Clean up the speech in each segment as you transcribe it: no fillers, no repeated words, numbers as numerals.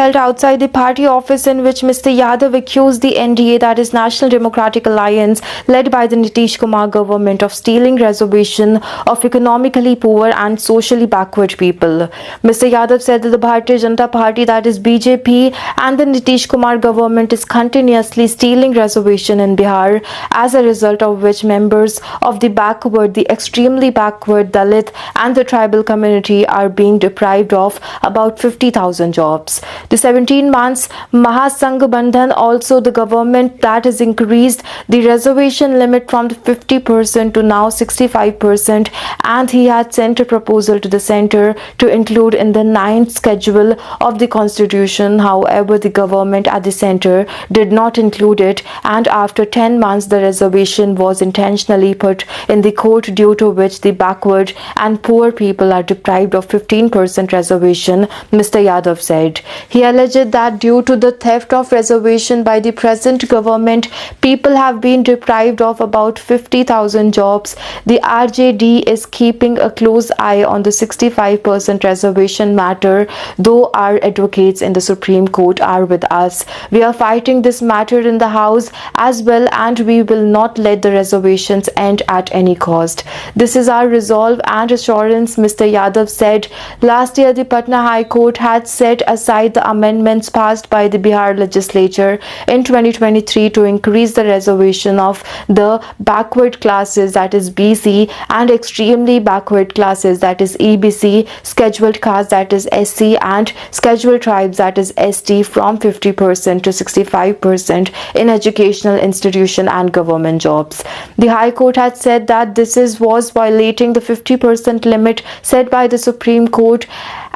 held outside the party office in which Mr. Yadav accused the NDA, that is National Democratic Alliance, led by the Nitish Kumar government, of stealing reservation of economically poor and socially backward people. Mr. Yadav said that the Bharatiya Janata Party, that is BJP, and the Nitish Kumar government is continuously stealing reservation in Bihar, as a result of which members of the backward, the extremely backward, Dalit and the tribal community are being deprived of about 50,000 jobs. The 17 months Mahasangh Bandhan, also the government that has increased the reservation limit from 50% to now 65%, and he had sent a proposal to the center to include in the 9th schedule of the constitution. However, the government at the center did not include it, and after 10 months the reservation was intentionally put in the court, due to which the backward and poor people are deprived of 15% reservation, Mr. Yadav said. He alleged that due to the theft of reservation by the present government, people have been deprived of about 50,000 jobs. The RJD is keeping a close eye on the 65% reservation matter, though our advocates in the Supreme Court are with us. We are fighting this matter in the House as well, and we will not let the reservations end at any cost. This is our resolve and assurance, Mr. Yadav said. Last year, the Patna High Court had set aside the amendments passed by the Bihar legislature in 2023 to increase the reservation of the backward classes, that is BC, and extremely backward classes, that is EBC, scheduled caste, that is SC, and scheduled tribes, that is ST, from 50% to 65% in educational institution and government jobs. The High Court had said that this was violating the 50% limit set by the Supreme Court.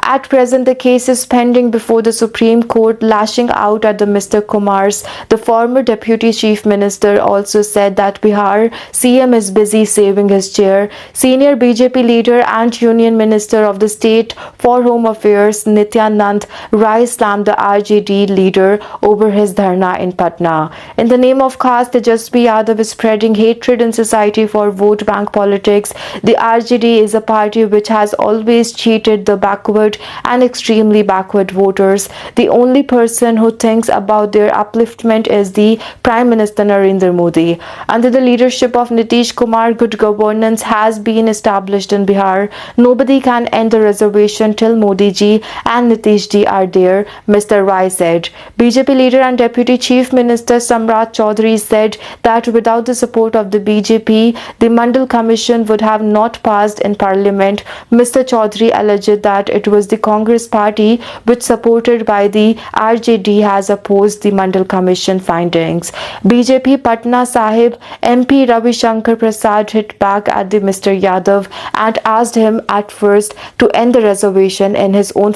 At present, the case is pending before the Supreme Court. Lashing out at the Mr. Kumars, the former Deputy Chief Minister also said that Bihar CM is busy saving his chair. Senior BJP leader and Union Minister of the State for Home Affairs Nityanand Rai slammed the RJD leader over his dharna in Patna. In the name of caste, Tejasvi Yadav is spreading hatred in society for vote bank politics. The RJD is a party which has always cheated the backward and extremely backward voters. The only person who thinks about their upliftment is the Prime Minister Narendra Modi. Under the leadership of Nitish Kumar, good governance has been established in Bihar. Nobody can end the reservation till Modi ji and Nitish ji are there, Mr. Rai said. BJP leader and Deputy Chief Minister Samrat Chaudhary said that without the support of the BJP, the Mandal Commission would have not passed in Parliament. Mr. Chaudhary alleged that it was the Congress party, which supported by the RJD, has opposed the Mandal Commission findings. BJP Patna Sahib MP Ravi Shankar Prasad hit back at the Mr. Yadav and asked him at first to end the reservation in his own